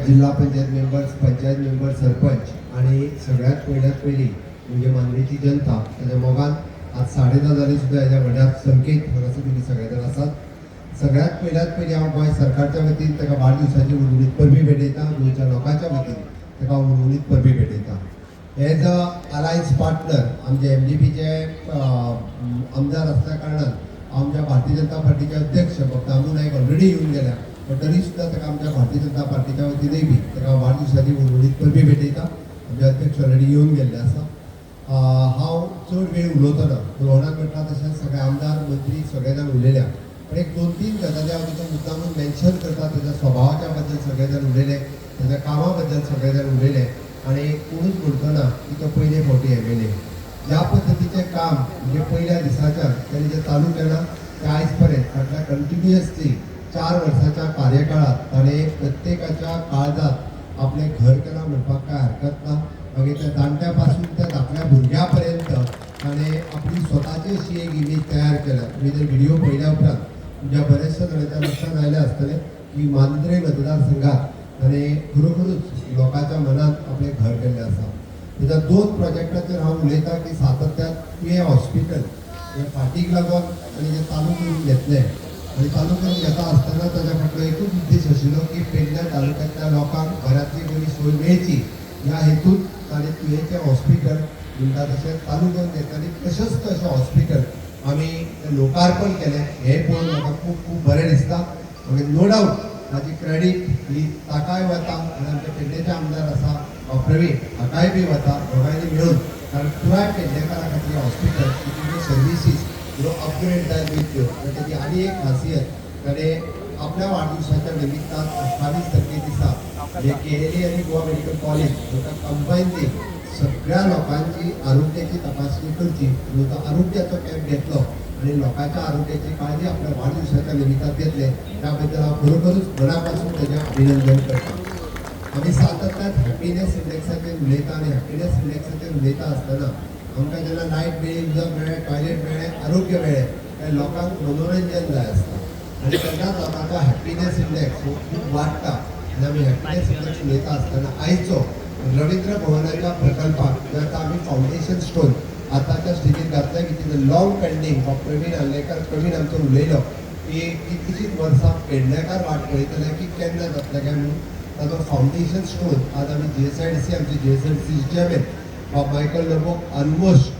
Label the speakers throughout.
Speaker 1: जिल्हा panchayat members, panchayat member, sarpanch आणि सगळ्यात पयली म्हणजे मानवेची जनता त्याच्या मोगान आज 10:30 जाली सुद्धा ह्या व्हड्या संख्येत हांगासर तुम्ही सगळे जाण आसात। सगळ्यात पयली हांव गोंय सरकारच्या वतीन ताका वाडदिवसाची उर्वरित परबी भेटयता, गोंयच्या लोकांच्या वतीन ताका उर्वरित परबी भेटयता। एज अ अलायन्स पार्टनर आमचे MDPचे आमदार असल्या कारणान आमच्या भारतीय जनता पार्टीचे अध्यक्ष डॉ. दामू नाईक ऑलरेडी येऊन गेल्या, पण तरी सुद्धा ताका आमच्या भारतीय जनता पार्टीच्या वतीनय बी ताका वाडदिवसाची उर्वरित परबी भेटयता। आमचे अध्यक्ष ऑलरेडी येऊन गेल्ले आसा। हांव चड वेळ उलोवचो ना, भोवनाक म्हटला तशेंच सगळे आमदार मंत्री सगळे जाण उलयल्या, पण एक 2-3 गजाली हांव तितून मुद्दामून मेन्शन करता। त्याच्या स्वभावाच्या बद्दल सगळे जाण उलयले, त्याच्या कामा बद्दल सगळे जाण उलयले आणि कोणूच म्हणचो ना की तो पयले फावटी MLA। ज्या पद्धतीचे काम म्हणजे पहिल्या दिसाच्यान त्यांनी जे चालू केला ते आयज पर्यंत फाटल्या कंटिन्युअसली 4 वर्साच्या कार्यकाळात ताणें प्रत्येकाच्या काळजात आपले घर केला म्हणपाक काय हरकत ना। मागीर त्या जाणट्यापासून त्या धाकट्या भुरग्यापर्यंत ताणें आपली स्वताची अशी एक इमेज तयार केल्या। तुम्ही जर व्हिडिओ पळयल्या उपरांत तुमच्या बऱ्याचशा जाणांच्या लक्षात आयलें आसतलें की मांद्रे मतदारसंघात ताणें खरोखरूच लोकांच्या मनात आपलें घर केल्लें आसा। त्याच्या 2 प्रोजेक्टाचेर हांव उलयतां की सातत्यान PA हॉस्पिटल हे फाटीक लागून आनी जे चालू करून घेतले आनी चालू करून घेता आसतना ताच्या फाटलो एकूच उद्देश आशिल्लो की पेडण्या तालुक्यांतल्या लोकांक बऱ्यातली बरी सोय मेळची ह्या हेतून ताणें PAचें हॉस्पिटल म्हणटा तशें चालू करून घेतलें आनी तशेंच तशें हॉस्पिटल आमी लोकार्पण केलें। हें पळोवन म्हाका खूब खूब बरें दिसता। मागीर नो डावट ताची क्रेडीट ही ताकाय वता आनी आमचे पेडणेचे आमदार आसा प्रवीण हाकाय बी वता, दोगांयनी मेळून, कारण पुराय पेडणेकारा खातीर हॉस्पिटल तितून सर्विसीस अपग्रेड जायत वयत्यो। ताची आनी एक खासियत ताणें आपल्या वाडदिवसाच्या निमित्तान 28 तारखे दिसा जे KLE आनी गोवा मेडिकल कॉलेज हाका कंबायनली सगळ्या लोकांची आरोग्याची तपासणी करची म्हणून तो आरोग्याचो कॅम्प घेतलो आणि लोकांच्या आरोग्याची काळजी आपल्या वाडदिवसाच्या निमित्तान घेतले। त्याबद्दल हांव खरोखरूच मनापासून ताचें अभिनंदन करता। आमी सातत्यान हॅपीनेस इंडेक्साचेर उलयता आनी हॅपीनेस इंडेक्साचेर उलयता आसतना आमकां जेन्ना लायट मेळ्ळी, उदक मेळ्ळें, टॉयलेट मेळ्ळें, आरोग्य मेळ्ळें, तेन्ना लोकांक मनोरंजन जाय आसता आनी तेन्ना लोकांचो हॅपीनेस इंडेक्स हो खूब वाडटा। आनी आमी हॅपीनेस इंडेक्स उलयता आसतना आयचो रवींद्र भवनाच्या प्रकल्पाक जे आतां आमी फावंडेशन स्टोन आतांच्या स्टेजीर घातलें की तितून लॉंग पेंडींग प्रवीण आल्लेकर प्रवीण आमचो उलयलो की कितलींशींच वर्सां पेडणेकार वाट पळयतले की केन्ना जातलें काय म्हणून। ताजो फावंडेशन स्टोन आज आमी GSIDC आमचे GSIDC चेअरमॅन मायकल लबोक ऑलमोस्ट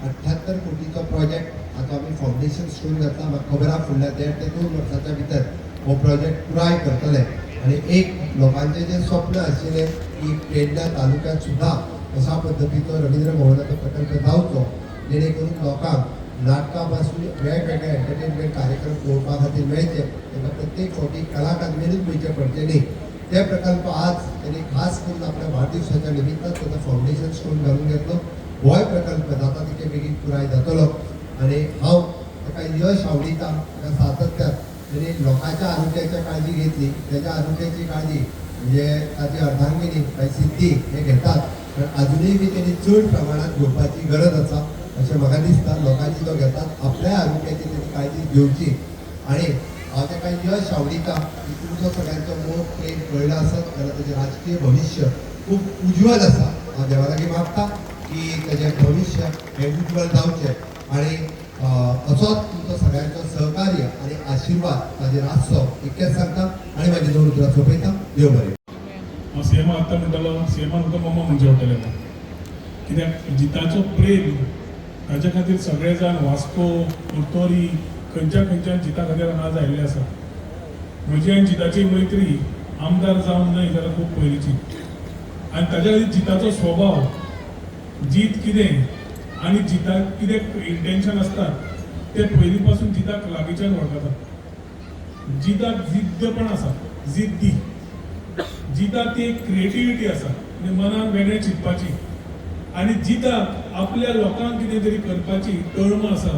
Speaker 1: 78 कोटीचो प्रोजेक्ट आतां आमी फावंडेशन स्टोन घातला। म्हाका खबर आहा फुडल्या 1.5 ते 2 वर्साच्या भितर हो प्रोजेक्ट पुराय करतले आनी एक लोकांचें जें स्वप्न आशिल्लें की पेडण्या तालुक्यांत सुद्धा अशा पद्दतीचो रवींद्र भवनाचो प्रकल्प जावचो जेणे करून लोकांक नाटकां पासून वेगवेगळे एंटरटेनमेंट कार्यक्रम पळोवपा खातीर मेळचे, तांकां प्रत्येक फावटी कला अकादमीनूच वयचें पडचें न्ही। ते प्रकल्प आज त्यांनी खास करून आपल्या वाडदिवसाच्या निमित्तान त्याचा फावंडेशन स्टोन घालून घेतलो। हो प्रकल्प जाता तितके बेगीन पुराय जातलो आनी हांव ताका यश आवडीता। ताका सातत्यान ताणें लोकांच्या आरोग्याची काळजी घेतली, त्याच्या आरोग्याची काळजी म्हणजे ताची अर्धांगिनी काय सिद्धी हे घेतात, पण अजूनही बी त्यांनी चड प्रमाणात घेवपाची गरज आसा अशें म्हाका दिसता। लोकांची तो घेतात, आपल्या आरोग्याची त्यांनी काळजी घेवची आनी हांव ताका यश आवडीता की तुमचो सगळ्यांचो मोग प्रेम कळ्ळो आसत जाल्यार ताचें राजकीय भविश्य खूब उज्वल आसा। हांव देवा लागीं मागता की ताचें भविश्य हें उज्वल जावचें आनी असोच तुमचो सगळ्यांचो सहकार्य आनी आशिर्वाद ताजेर आसचो इतकेंच सांगता आनी म्हाजी 2 उतरां सोंपयता। देव बरें।
Speaker 2: हांव सीएमा आतां म्हणटालो, सीएमान तुका मम्मा म्हणजे होटले कित्याक जिताचो प्रेम ताचे खातीर सगळे जाण वास्को, कुर्तोरी खंयच्या जिता खातीर आज आयिल्ले आसा। म्हजी आनी जिताची मैत्री आमदार जावन न्हय जाल्यार खूब पयलींची आनी ताच्या खातीर जिताचो स्वभाव, जीत कितें आनी जिताक कितें इंटेंशन आसतात ते पयलीं पासून जिताक लागींच्यान वळखता। जिताक जिद्दपण आसा, जिद्दी जिताक ती एक क्रिएटिविटी आसा म्हणजे मनान वेगळें चिंतपाची आनी जिताक आपल्या लोकांक कितें तरी करपाची तळम आसा।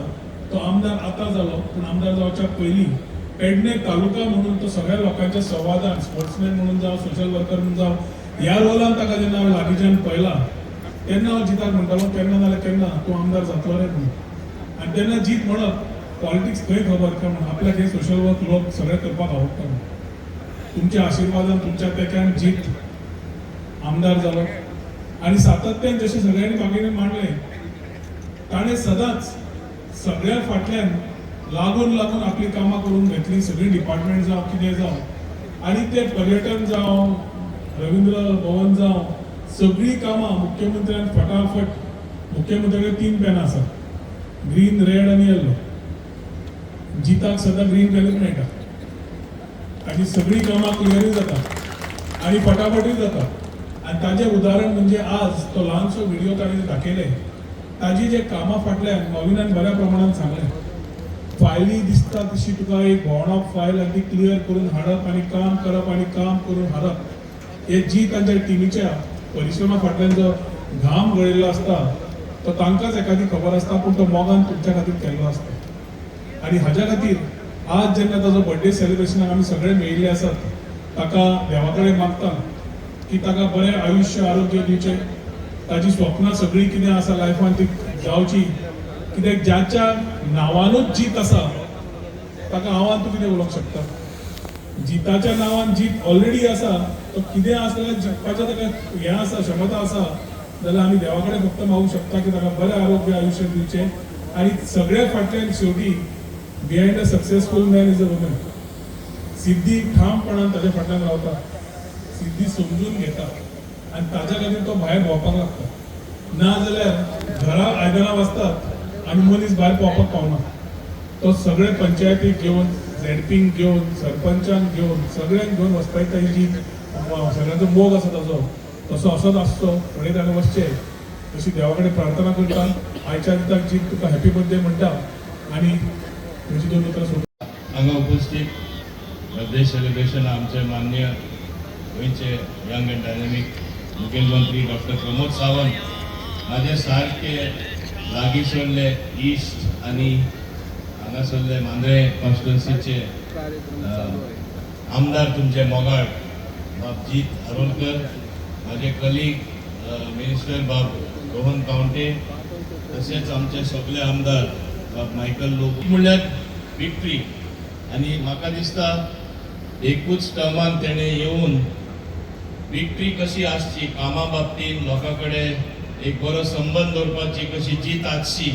Speaker 2: तो आमदार आतां जालो पूण आमदार जावच्या पयलीं पेडणे तालुका म्हणून तो सगळ्या लोकांच्या संवादान स्पोर्ट्समॅन म्हणून जावं, सोशल वर्कर म्हणून जावं, ह्या रोलान ताका जेन्ना हांव लागींच्यान पळयला तेन्ना हांव जिताक म्हणटालो केन्ना नाल्यार केन्ना तूं आमदार जातलो रे म्हणून। आनी तेन्ना जीत म्हणप पॉलिटिक्स खंय खबर काय म्हणून आपल्याक हे सोशल वर्क लोक सगळे करपाक आवडटा म्हणून। तुमच्या आशीर्वादान तुमच्या तेक्यान जीत आमदार जालो आणि सातत्यान जशें सगळ्यांनी मागीर मांडलें ताणें सदांच सगळ्या फाटल्यान लागून आपली कामां करून घेतली. सगळी डिपार्टमेंट जावं कितें जावं आणि ते पर्यटन जावं रवींद्र भवन जावं सगळी कामां मुख्यमंत्र्यान फटाफट मुख्यमंत्र्याकडे 3 पेनां आसा ग्रीन रेड आनी येल्लो. जिताक सदां ग्रीन पेनूच मेळटा ताची सगळी कामां क्लियरूय जाता आनी फटाफटूय जाता. आनी ताजें उदाहरण म्हणजे आज तो ल्हानसो व्हिडिओ ताणें दाखयले ताजी जे कामां फाटल्यान नवीनान बऱ्या प्रमाणात सांगलें. फायली दिसता तशी तुका एक भोंवडावप फायल आनी ती क्लियर करून हाडप आनी काम करप आनी काम करून हाडप हे जी तांच्या टिमीच्या परिश्रमा फाटल्यान जो घाम गळयल्लो आसता तो तांकांच एखादी खबर आसता पूण तो मोगान तुमच्या खातीर केल्लो आसता. आनी हाज्या खातीर आज जेन्ना ताजो बर्थडे सेलिब्रेशनाक आमी सगळे मेळिल्ले आसात ताका देवा कडेन मागता की ताका बरें आयुश्य आरोग्य दिवचें. ताजी स्वप्नां सगळीं कितें आसा लायफान ती जावची कित्याक ज्याच्या नांवानूच जीत आसा ताका हांवान तूं कितें उलोवंक शकता. जिताच्या नांवान जीत ऑलरेडी आसा तो कितें आसल्यार जिखपाचें ताका हें आसा क्षमता आसा जाल्यार आमी देवा कडेन फक्त मागूंक शकता की ताका बरें आरोग्य आयुश्य दिवचें आनी सगळे फाटल्यान शेवटी behind a successful man is a woman. Siddhi ठामपणान ताच्या फाटल्यान रावता सिद्धी समजून घेता आनी ताच्या खातीर तो भायर भोंवपाक लागता. ना जाल्यार घरा आयदनां वाजतात आनी मनीस भायर पोवपाक पावना. तो सगळे पंचायतीक घेवन झेडपींक घेवन सरपंचांक घेवन सगळ्यांक घेवन वचपाची ताची जी सगळ्यांचो मोग आसा ताजो तसो असोच आसचो फुडें ताणें वचचें अशी देवा कडेन प्रार्थना करता. आयच्या दिसाक जी तुका हॅपी बर्थडे म्हणटा आनी तुजी 2 उतरां सोडटा.
Speaker 3: हांगा उपस्थित बर्थडे सेलिब्रेशन आमचे माननीय गोंयचे यंग एंड डायनेमीक मुखेलमंत्री डॉक्टर प्रमोद सावंत माझे सारके लागींसरले ईस्ट आनी हांगासरले मांद्रे कॉन्स्टिट्युएन्सीचे आमदार तुमचे मोगाळ बाब जीत आरोलकर, माझे कलीग मिनिस्टर बाब रोहन कावंटे, तसेच आमचे सगळे आमदार बाब मायकल लोक म्हणल्यार विक्ट्री. आनी म्हाका दिसता एकूच टर्मान तेणे येवन विक्ट्री कशी आसची कामा बाबतींत लोकां कडेन एक बरो संबंद दवरपाची कशी जीत आसची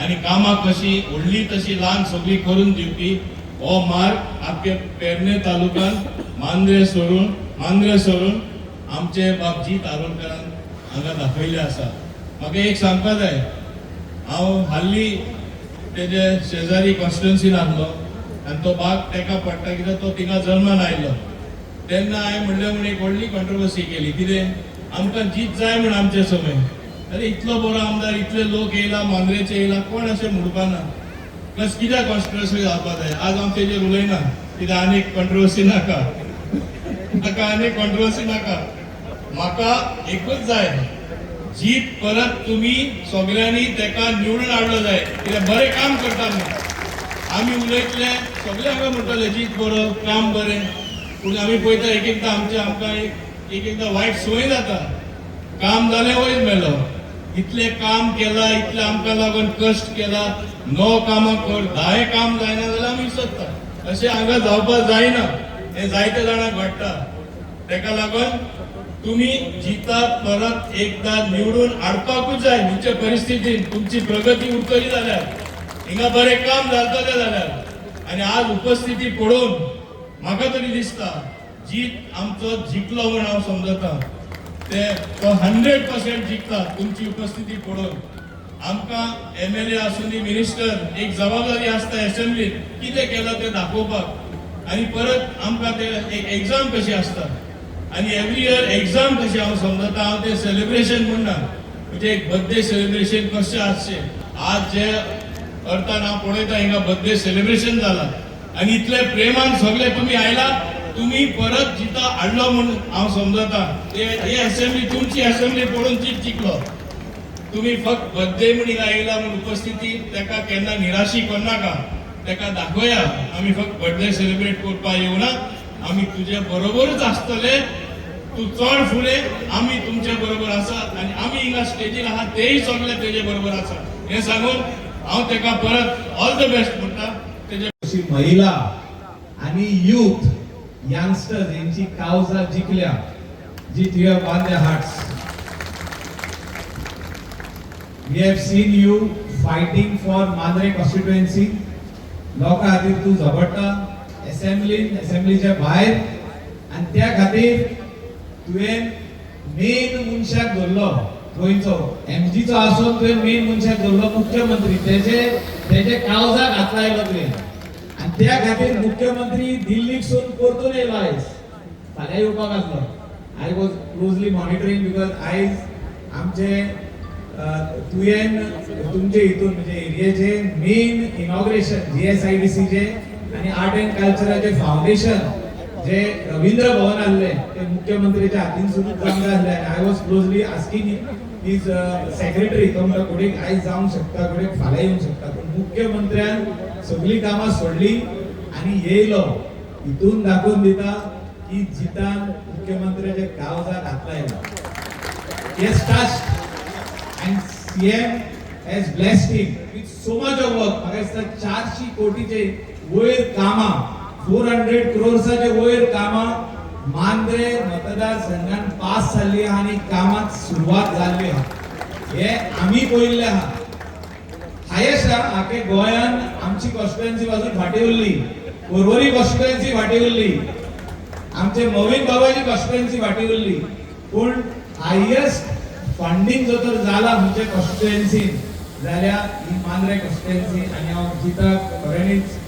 Speaker 3: आनी कामां कशी व्हडली तशी ल्हान सगळी करून दिवपी हो मार्ग आख्या पेडणे तालुक्यान मांद्रे सोडून आमचे बाब जीत आरोलकरान हांगा दाखयले आसा. म्हाका एक सांगपा जाय हांव हाल्ली तेजे शेजारी कॉन्स्टिट्युएन्सीन आहलो आनी तो भाग तेका पडटा कित्याक तो थिंगा जल्मान आयलो तेन्ना हांवें म्हणलें म्हण एक व्हडली कॉन्ट्रोवर्सी केली कितें आमकां जीत जाय म्हण आमचे समय. अरे इतलो बरो आमदार इतले लोक येयला मांद्रेचे येयला कोण अशें म्हणपाना प्लस कित्याक कॉन्ट्रोवर्सी जावपा जाय. आज हांव तेजेर उलयना कित्याक आनीक कॉन्ट्रोवर्सी नाका म्हाका एकूच जाय जीत परत तुम्ही सगळ्यांनी तेका निवडून हाडलो जाय कित्याक बरें काम करता म्हणून. आमी उलयतले सगळे हांगा म्हणटाले जीत बरो काम बरें पूण आमी पळयता एक एकदां आमकां एक एकदां वायट संवय जाता. काम जालें वयर मेलो इतलें काम केलां इतलें आमकां लागून कश्ट केला 9 कामां कर 10 काम जायना जाल्यार आमी विसरता. अशें हांगा जावपाक जायना हें जायते जाणांक घडटा. तेका लागून तुम्ही जिताक परत एकदा निवडून हाडपाकूच जाय. तुमच्या परिस्थितीन तुमची प्रगती उरतली जाल्यार हिंगा बरें काम जातलें जाल्यार आनी आज उपस्थिती पळोवन म्हाका तरी दिसता जीत आमचो जिखलो म्हण हांव समजता. ते तो 100% जिखता तुमची उपस्थिती पळोवन. आमकां MLA आसूं दी मिनिस्टर एक जबाबदारी आसता एसेंब्लीत कितें केलां तें दाखोवपाक आनी परत आमकां ते एक एग्जाम कशी आसता आनी एवरी इयर एग्जाम कशी हांव समजता. हांव ते सेलिब्रेशन म्हणना म्हणजे एक बर्थडे सेलिब्रेशन कशें आसचें. आज जे अर्थान हांव पळयता हिंगा बर्थडे सेलिब्रेशन जालां आनी इतले प्रेमान सगळे तुमी आयला तुम्ही परत जिता हाडलो म्हणून हांव समजता. हे असेंब्ली तुमची असेंब्ली पळोवन जीत जिखलो. तुम्ही फक्त बर्थडे म्हणून आयला म्हणून उपस्थिती तेका केन्ना निराशी करनाका. तेका दाखोवया आमी फक्त बर्थडे सेलिब्रेट करपाक येवना आमी तुजे बरोबरच आसतले. तूं चड फुडें आमी तुमचे बरोबर आसात आनी आमी हिंगा स्टेजीर आहात तेय सगळे तेजे बरोबर आसात हें सांगून हांव तेका परत ऑल द बेस्ट म्हणटा. तेजे
Speaker 4: महिला आणि यूथ यंगस्टर्स यांची कावजा जिंकल्या जीत you have won their hearts. We have seen you fighting for Mandre constituency. लोकां खातीर तूं झगडटा असेंब्लीच्या भायर आनी त्या खातीर तुवें मेन मनशाक धरलो गोंयचो एमजीचो आसून तुवें मेन मनशाक धरलो मुख्यमंत्री तेजे काळजाक हात लायलो तुवें आनी त्या खातीर मुख्यमंत्री दिल्लीसून परतून येयलो आयज फाल्यां येवपाक आसलो. I was closely monitoring because आयज आमचे तुवें तुमचे हितून म्हणजे एरियेचे मेन इनॉग्रेशन जीएसआयडीसीचे आनी आर्ट एंड कल्चराचे फाउंडेशन जे रवींद्र भवन आहले ते मुख्यमंत्रीच्या हातीन सुरू काम जाल्ले. I was closely asking his secretary तो म्हणटा कुडीक आयज जावंक शकता कुडीक फाल्यां येवंक शकता पूण मुख्यमंत्र्यान सगळी कामां सोडली आनी येयलो. हितून दाखोवन दिता की जितान मुख्यमंत्र्याच्या काळजाक हात लायला. Yes, touched. And CM has blessed him with so much of work. म्हाका दिसता 400 कोटीचे वयर कामां 400 crores वयर कामां मांद्रे मतदारसंघान पास जाल्ली आहा आनी कामाक सुरवात जाल्ली आहा. हे आमी पळयल्ले आहा. हायेस्ट आखे गोंयान आमची कॉन्स्टिट्युएन्सी पासून फाटी उरली. पर्वरी कॉन्स्टिट्युएन्सी फाटी उरली. आमचे मोविन बाबाची कॉन्स्टिट्युएन्सी फाटी उरली. पूण हायेस्ट फंडिंग जो तर जाला म्हणजे कॉन्स्टिट्युएन्सीन जाल्यार ही मांद्रे कॉन्स्टिट्युएन्सी आनी हांव जिताक खऱ्यांनीच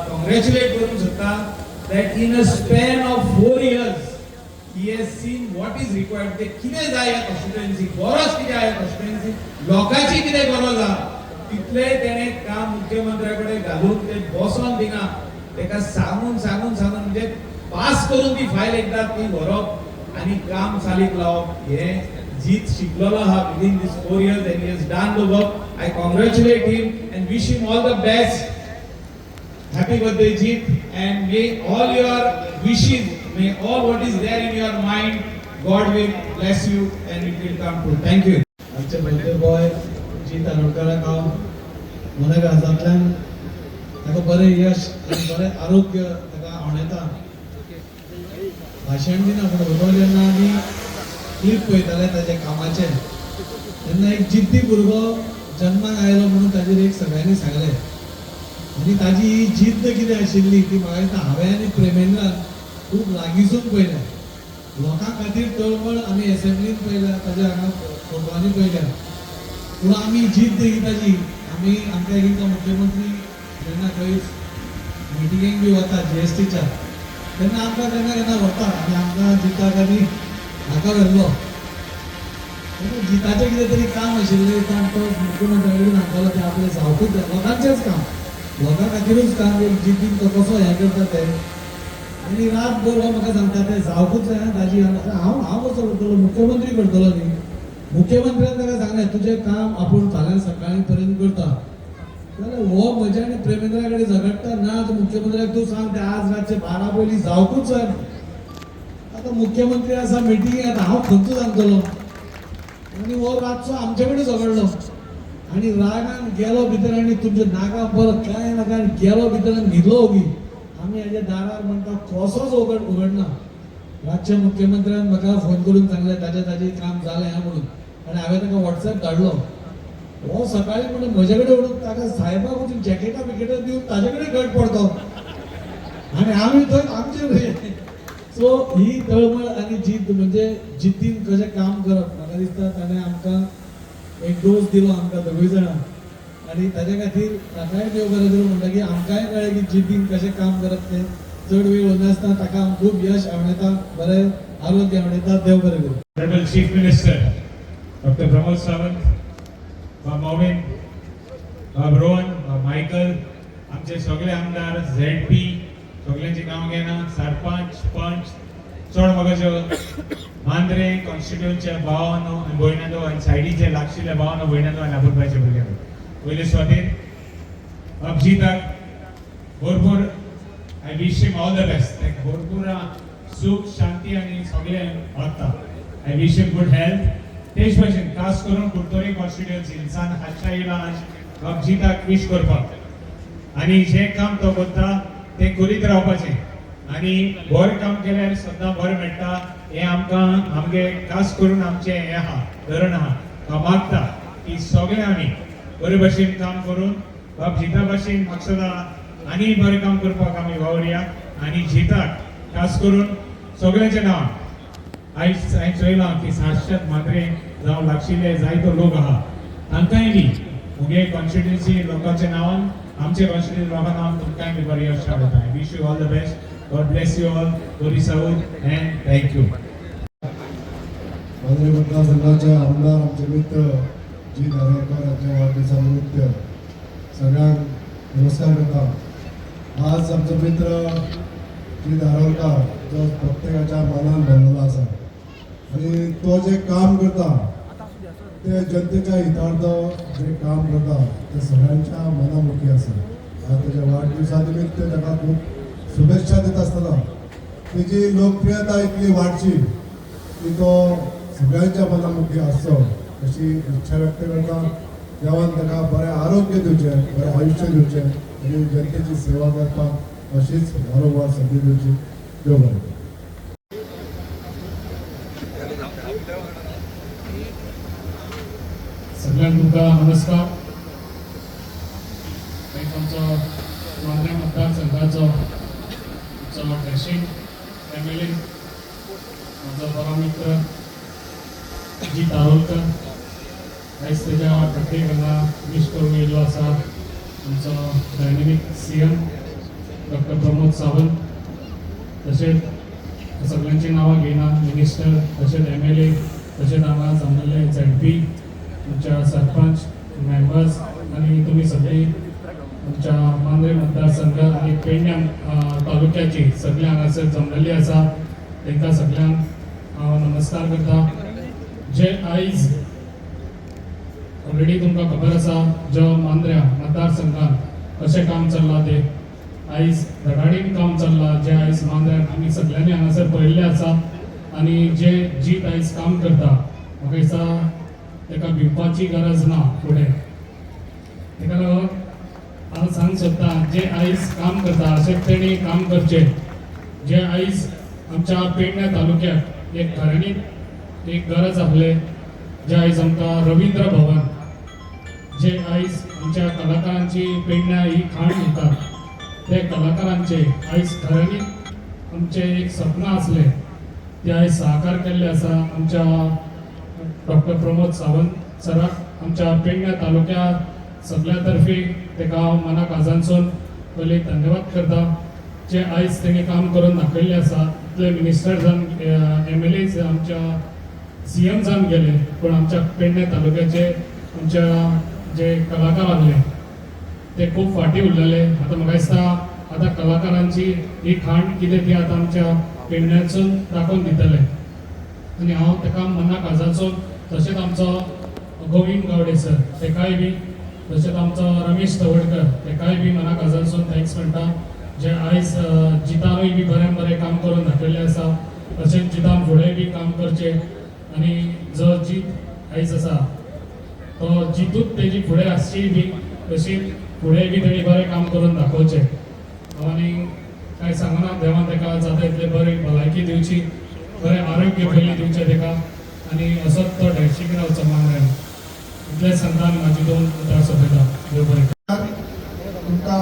Speaker 4: कॉंग्रॅच्युलेट करूंक सोदता that in a span of 4 years he has seen what is required. ते कितें जाय ह्या कॉन्स्टिट्युएन्सी गरज कितें आहा कॉन्स्टिट्युएन्सी लोकांची कितें गरज आहा तितले तेणें काम मुख्यमंत्र्या कडेन घालून ते बसोन थिंगा तेका सांगून म्हणजे पास करून ती फायल एकदा ती व्हरप आनी काम चालीक लावप. हे जीत शिकलेलो आहा within this 4 years and he has done the work. I congratulate him and wish him all the best. Happy birthday Jeet and may all your wishes, may all what is there in your mind, God will bless you and it will come true. Thank you.
Speaker 5: आमचे birthday boy जीत आरोडकराक हांव मनाघातांतल्यान ताका बरें यश आनी बरें आरोग्य ताका आवडटा. भाशण दिना पूण उलो जेन्ना आमी क्लिप पळयताले ताचे कामाचे तेन्ना एक जिद्दी भुरगो जन्माक आयलो म्हणून ताजेर एक सगळ्यांनी सांगलें आनी ताजी ही जिद्द कितें आशिल्ली ती म्हाका दिसता हांवें आनी प्रेमेंद्रान खूब लागींसून पळयल्या. लोकां खातीर तळमळ आमी एसेंब्लीन पळयल्या ताजे हांगा फोटवांनी पळयल्या पूण आमी जिद्द ही ताजी आमी आमकां एकदां मुख्यमंत्री जेन्ना खंय मिटिंगेक बी वता जीएसटीच्या तेन्ना आमकां केन्ना केन्ना व्हरता आनी आमकां जिताक आनी म्हाका व्हेल्लो. जिताचें कितें तरी काम आशिल्लें काम तो मुख्यमंत्र्या कडेन सांगतालो तें आपलें जावपूच जाय लोकांचेंच काम लोकां खातीरूच काम एक जितीन तो कसो हें करता तें आनी रातभर हो म्हाका सांगता तें जावपूच जाय ताजी हांव कसो करतलो मुख्यमंत्री करतलो न्ही. मुख्यमंत्र्यान ताका सांगलें तुजें काम आपूण फाल्यां सकाळी पर्यंत करता जाल्यार हो म्हज्या आनी प्रेमेंद्रा कडेन झगडटा ना तूं मुख्यमंत्र्याक तूं सांग तें आज रातचे 12 पयलीं जावपूच जाय. आतां मुख्यमंत्री आसा मिटिंगेक आतां हांव खंयचो सांगतलो आनी हो रातचो आमचे कडेन झगडलो आनी रागान गेलो भितर आनी तुमच्या नाका परत कांय नाका आनी गेलो भितर आनी न्हिदलो ओगी. आमी हेजे दारार म्हणटा कसोच उगडना. रातचे मुख्यमंत्र्यान म्हाका फोन करून सांगलें ताजें काम जालें म्हणून आनी हांवें ताका वॉट्सॅप धाडलो. हो सकाळी म्हणून म्हजे कडेन उडून ताका साहेबाक वचून जॅकेटां बिकेटां दिवन ताजे कडेन गट पडतो आनी आमी थंय आमचे. सो ही तळमळ आनी जिद्द म्हणजे जिद्दीन कशें काम करप म्हाका दिसता ताणें आमकां एक डोस दिलो आमकां दोगूय जाणांक आनी ताजे खातीर ताकाय देव बरें करूं म्हणटा की आमकांय कळ्ळें की जिद्दीन कशें काम करप तें चड वेळ नासता. ताका खूब यश आवडटा बरें आरोग्य आवडटा देव बरें करूं.
Speaker 6: Honorable Chief Minister Dr. Pramod Sawant, Momin, Rohan, Michael, आमचे सगळे आमदार ZP सगळ्यांची नांव घेना सरपंच पंच चड म्हाका मांद्रे कॉन्स्टिट्युएंसीच्या भावानो आनी भयणांनो आनी सायडीचे लागशिल्ल्या भावानो भयणांनो आनी आपुरबायच्या भुरग्यांनो पयले स्वातीन अभिजिताक भरपूर I wish him all the best. ताका भरपूर सुख शांती आनी सगळें वागता. I wish him good health. तेच भशेन खास करून कुर्तोरी कॉन्स्टिट्युएंसी इन्सान हातच्या येयला अभिजिताक विश करपाक आनी जें काम तो करता तें करीत रावपाचें. आणि बरें काम केल्यार सदां बरें मेळटा हें आमगे खास करून आमचें हें आहा धरण आहा हांव मागता की सगळे आमी बरे भशेन काम करून बाब जिता भशेन म्हाका सदां आनी बरें काम करपाक आमी वावरया आणि जिताक खास करून सगळ्यांच्या नांवान आयज हांवें चोयलां की साक्षात माद्रे जावं लागशिल्ले जायतो लोक आहा तांकांय बी मुगे कॉन्स्टिट्युएन्सी लोकांच्या नांवान आमचे कॉन्स्टिट्युएन्सी लोकां नांवान तुमकांय बी बरें यश मेळटा I wish you all the best God bless you all बरी सावूत अँड थँक्यू
Speaker 1: मांद्रे मतदारसंघाचे आमदार आमचे मित्र जी धारवाडकर यांच्या वाढदिवसानिमित्त सगळ्यांक नमस्कार करता. आज आमचो मित्र जी धारवाडकर जो प्रत्येकाच्या मनान भरलेलो आसा आणि तो जे काम करता ते जनतेच्या हितार्थ जे काम करता ते सगळ्यांच्या मनामुखी आसा. आज त्याच्या वाढदिवसा निमित्त ताका खूब शुभेच्छा दिता आसतना तेजी लोकप्रियता इतली वाडची की तो सगळ्यांच्या मनामुखी आसचो अशी इच्छा व्यक्त करता. देवान ताका बरें आरोग्य दिवचें, बरें आयुश्य दिवचें आणि जनतेची सेवा करपाक अशीच वारंवार संधी दिवची. देव बरें.
Speaker 2: सगळ्यांक तुमकां नमस्कार. एक आमचो मांद्रे मतदारसंघाचो डॅशिंग एमएलए म्हजो बरो मित्र जी धारोलकर आयज तेज्या प्रत्येक हांगा विश करूंक येयल्लो आसा. आमचो डायनेमीक CM डॉक्टर प्रमोद सावंत, तशेंच सगळ्यांची नांवां घेयना, मिनिस्टर तशेंच MLA तशेंच हांगा जमलेले ZP तुमच्या सरपंच मेंबर्स आणि तुम्ही सगळी तुमच्या मांद्रे मतदारसंघ आणि पेडण्यां तालुक्याची सगळी हांगासर जमलेली आसा तांकां सगळ्यांक हांव नमस्कार करता. जे आयज ऑलरेडी तुमकां खबर आसा जो मांद्र्या मतदारसंघात कशें काम चल्लां ते आयज धडाडीन काम चल्लां जे आयज मांद्र्याक आमी सगळ्यांनी हांगासर पळयल्लें आसा. आणि जे जीत आयज काम करता म्हाका दिसता ताका भिवपाची गरज ना फुडें. ताका लागून हांव सांग सोदता जे आयज काम करता अशें तेणी काम करचें. जे आयज आमच्या पेडण्या तालुक्याक एक खऱ्यांनीच एक गरज आहलें जे आयज आमकां रवींद्र भवन जे आयज आमच्या कलाकारांची पेडण्या ही खाण दितात ते कलाकारांचे आयज खऱ्यांनी आमचे एक सपन आसलें ते आयज साकार केल्लें आसा. आमच्या डॉक्टर प्रमोद सावंत सराक आमच्या पेडण्या तालुक्या सगळ्या तर्फे ताका हांव मना काळजांतसून पयलीं धन्यवाद करता. जे आयज तेणी काम करून दाखयल्लें आसा. इतले मिनिस्टर जावन MLA आमच्या CM जावन गेले पूण आमच्या पेडण्या तालुक्याचे आमच्या जे कलाकार आहले ते खूब फाटीं उरलेले. आतां म्हाका दिसता आतां कलाकारांची ही खाण कितें ती आतां आमच्या पेडण्यासून दाखोवन दितले आनी हांव ताका मना काळजाचो तशेंच आमचो गोविंद गावडे सर ताकाय बी तशेंच आमचो रमेश तवडकर ताकाय बी मना काळजाचो थँक्स म्हणटा. जे आयज जितानूय बी बरें काम करून दाखयल्लें आसा. तशेंच जितान फुडेंय बी काम करचें आनी जो जीत आयज आसा तो जितूच तेजी फुडें आसची बी तशी फुडेंय बी तेणी बरें काम करून दाखोवचें. आनी कांय सांगना देवान ताका जाता तितले बरी भलायकी दिवची, बरें आरोग्य पयलीं दिवचें ताका आनी असोच तो डॅशिंग रावचो मांद्र्यान. इतलें सांगता आनी म्हाजी 2 उतरां सोंपयता. देव बरें.
Speaker 7: तुमकां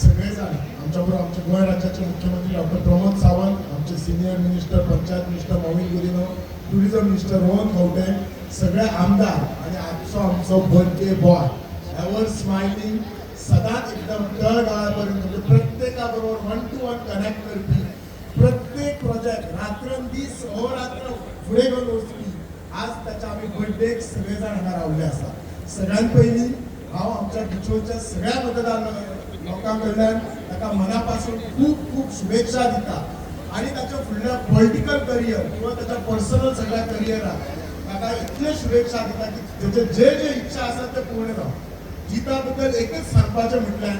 Speaker 7: सगळे जाण आमच्या बरोबर आमचे गोंय राज्याचे मुख्यमंत्री डॉक्टर प्रमोद सावंत, आमचे senior minister panchayat minister Mauvin Godinho, tourism minister Rohan Khaunte, सगळे आमदार आणि आजचो आमचो बर्थडे बॉय एवर स्मायलिंग सदांच एकदम तळगाळापर्यंत म्हणजे प्रत्येका बरोबर 1 to 1 कनेक्ट करपी प्रत्येक प्रोजेक्ट रात्रंदीस अहोरात्र फुडें घेवन वचपी आज त्याच्या आमी बर्थडेक सगळे जाण हांगा रावले आसा. सगळ्यांत पयलीं हांव आमच्या बिचोलच्या सगळ्या मतदार लोकां कडल्यान ताका मना पासून खूब खूब शुभेच्छा दिता आणि ताच्या फुडल्या पॉलिटिकल करियर किंवा त्याच्या पर्सनल सगळ्या करियराक ताका इतले शुभेच्छा दिता की तेजे जे जे इच्छा आसात ते पूर्ण जावं. जिता बद्दल एकच सांगपाचें म्हटल्यार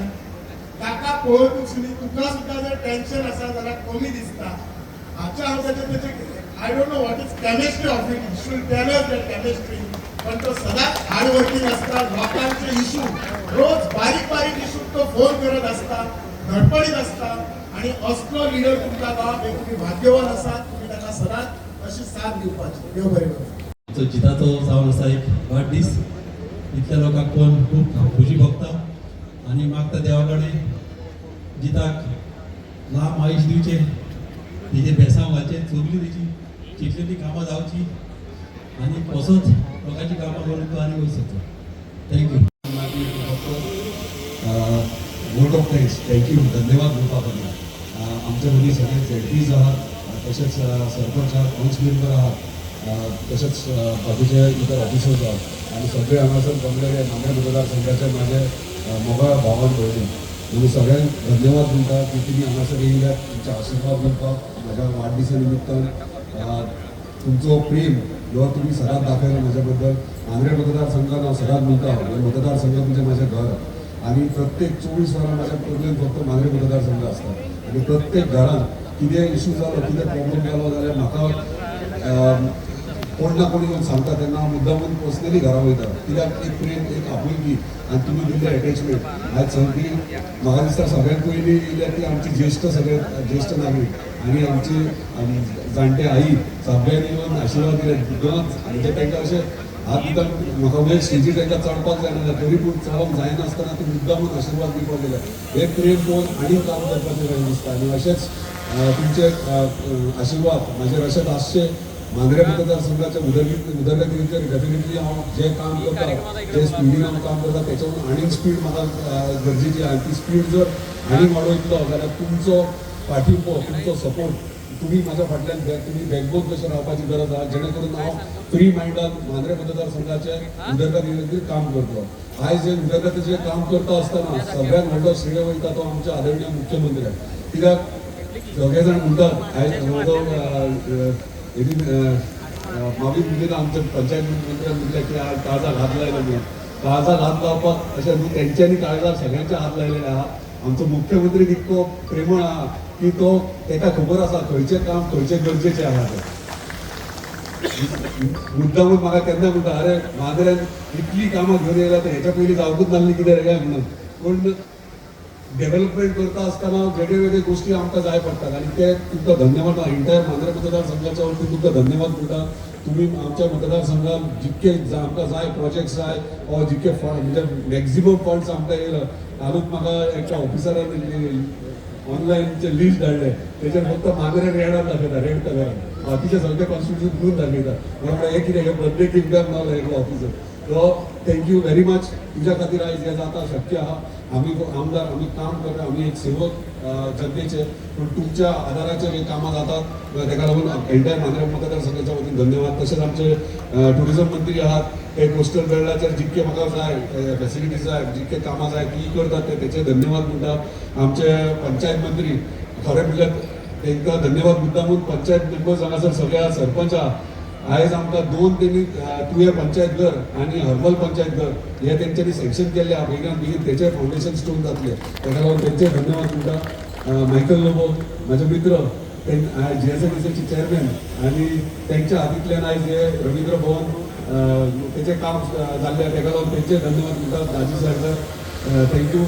Speaker 7: ताका पळोवन सुनी तुका सुद्दां जर टेन्शन आसा जाल्यार कमी दिसता. हाचे हांव तेजे I don't know what is chemistry of it should tell us that chemistry पण तो सदांच हार्ड वर्किंग आसता. लोकांचे इशू रोज बारीक बारीक इशू तो फोन करत आसता, धडपडीत आसता. आणि असलो लिडर तुमकां गावत तुम्ही भाग्यवान आसात. तुम्ही ताका सदांच अशी साथ दिवपाची. देव बरें करूं.
Speaker 8: जिताचो जावन आसा एक वाडदीस. इतल्या लोकांक पळोवन खूब खुशी भोगता आनी मागता देवा कडेन जिताक लांब आयुश्य दिवचें, तेजेर बेसांव घालचें, चगली तेची चिंतलेली कामां जावची आनी असोच लोकांची कामां करून तो आनी वयर सरचो. Thank you. Vote of thanks, thank you, धन्यवाद म्हणपा खातीर. आमच्या मदीं सगळे झेडपीज आहात, तशेंच सरपंच आहात, काउन्स मेंबर आहात, तशेंच बाकीचे इतर ऑफिसर्स आहात आनी सगळे हांगासर जमलेले नांदेड मतदारसंघाचे म्हाजे मोगाळ भावान भयणी. आनी सगळ्यांक धन्यवाद म्हणटा की तुमी हांगासर येयल्यात, तुमचे आशिर्वाद दिवपाक म्हाज्या वाडदिसा निमित्तान. तुमचो प्रेम जो तुम्ही सदांच दाखयला म्हाज्या बद्दल. नांदेड मतदारसंघान हांव सदांच म्हणटा हे मतदारसंघ म्हणजे म्हजें घर आनी प्रत्येक 24 वरां म्हाज्या पदरेन फक्त नांदेड मतदारसंघ आसता आनी प्रत्येक घरान कितें इशू जालो, कितें प्रॉब्लेम जालो जाल्यार म्हाका कोण ना कोण येवन सांगता तेन्ना हांव मुद्दामून पर्सनली घरा वयता. कित्याक एक प्रेम, एक आपुलकी आनी तुमी दिल्ले एटॅचमेंट. आयज सगळीं म्हाका दिसता सगळ्यांत पयलीं येयल्या ती आमची ज्येश्ठ ज्येश्ठ नागरीक आनी आमची जाणटे आई सगळ्यांनी येवन आशिर्वाद दिले. म्हणजे तांकां अशें हात दिता. म्हाका म्हणजे स्टेजीर तांकां चडपाक जायना तरी पूण चडोंक जायनासतना ती मुद्दामून आशिर्वाद दिवपाक गेले. हे प्रेम पळोवन आनी काम करपाचें कशें दिसता. आनी अशेंच तुमचे आशिर्वाद म्हाजेर अशेंच आसचे. नांदेड मतदारसंघाच्या उदरगतीचेर डेफिनेटली हांव जें काम करता, जे स्पिडीन हांव काम करता तेच्यावर आनीक स्पीड म्हाका गरजेची आहा. ती स्पीड जर आनीक वाडयतलो जाल्यार तुमचो पाठिंबो, तुमचो सपोर्ट, तुम्ही माझ्या फाटल्यान तुम्ही बॅकबोन कशें रावपाची गरज आहा जेणे करून हांव फ्री मायंडान नांदेड मतदारसंघाचे उदरगतीचेर काम करतलो. आयज जे उदरगतीचें काम करता आसतना सगळ्यांत व्हडलो श्रेय वयता तो आमच्या आदरणीय मुख्यमंत्री. कित्याक सगळे जाण म्हणटात आयज मागीर उलयता आमच्या पंचायत मंत्र्यान म्हणलें की काळजाक हात लायला म्हणून. काळजाक हात लावपाक अशें न्हू, तेंच्यांनी काळजाक सगळ्यांचे हात लायलेले आहा. आमचो मुख्यमंत्री इतको प्रेमळ आहा की तो ताका खबर आसा खंयचें काम खंयचें गरजेचें आहा तें. मुद्दामून म्हाका केन्ना म्हणटा अरे मांद्रेन इतली कामां घेवन येयल्या तर हेच्या पयलीं जावंकूच नासली कितें रे काय म्हणून. पूण डेव्हलपमेंट करता आसतना वेगळे वेगळे गोष्टी आमकां जाय पडटात आनी ते तुमकां धन्यवाद. इंटायर नांदेड मतदारसंघाच्या वतीन तुमकां धन्यवाद म्हणटा. तुम्ही आमच्या मतदारसंघात जितके आमकां जाय प्रोजेक्ट्स जाय वा जितके फंड म्हणजे मॅक्झिमम फंड्स आमकां येयला. हालूच म्हाका एका ऑफिसरान ऑनलायनचे लिस्ट धाडले, तेचेर फक्त मांद्रे रेडार दाखयता, रेड कलरान. बाकीचे सगळे कॉन्स्टिट्युशन ब्लून दाखयता. म्हणून हे कितें हे प्रत्येक इन्कम नावला एकलो officer. So thank you very much. तुज्या खातीर आयज हें जाता शक्य आहा. आमी आमदार आमी काम करता, आमी एक सेवक जनतेचे. पूण तुमच्या आदाराचेर हे कामां जातात ताका लागून एंटायर नांदेड मतदारसंघाच्या वतीन धन्यवाद. तशेंच आमचे टुरिझम मंत्री आहात, हे कोस्टल बेल्टाचेर जितके म्हाका जाय फॅसिलिटीज जाय जितके कामां जाय ती करतात तेचे धन्यवाद म्हणटा. आमचे पंचायत मंत्री खरें म्हणल्यार तांकां धन्यवाद मुद्दामून. पंचायत मेंबर्स हांगासर सगळे आहा, सरपंच आहा. आयज आमकां दोन तेणी तुवें पंचायत घर आनी हर्बल पंचायत घर हे तेंच्यांनी सँक्शन केल्ले आहा. बेगीन बेगीन तेचे फावंडेशन स्टोन जातले. ताका लागून तेंचे धन्यवाद म्हणटा. मायकल लोबो म्हाजे मित्र, GSMDCचे चेअरमॅन आनी तेंच्या हातींतल्यान आयज हे रवींद्र भवन तेचें काम जाल्लें ताका लागून तेंचे धन्यवाद म्हणटा. दाजी साहेब थँक्यू.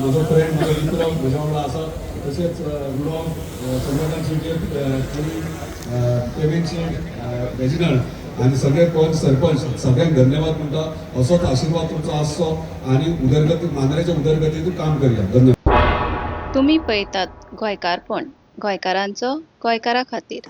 Speaker 8: म्हजो फ्रेंड म्हजो मित्र म्हज्या वांगडा आसा. तशेंच गुडगांव संघटनाचे पेमेंटचे रेजिनल्ड आनी सगळे पंच सरपंच सगळ्यांक धन्यवाद म्हणटा. असोच आशिर्वाद तुमचो आसचो आनी उदरगती मांद्रेच्या उदरगतीतून काम करया. धन्यवाद.
Speaker 9: तुम्ही पळयतात गोंयकारपण, गोंयकारांचो गोंयकारा खातीर.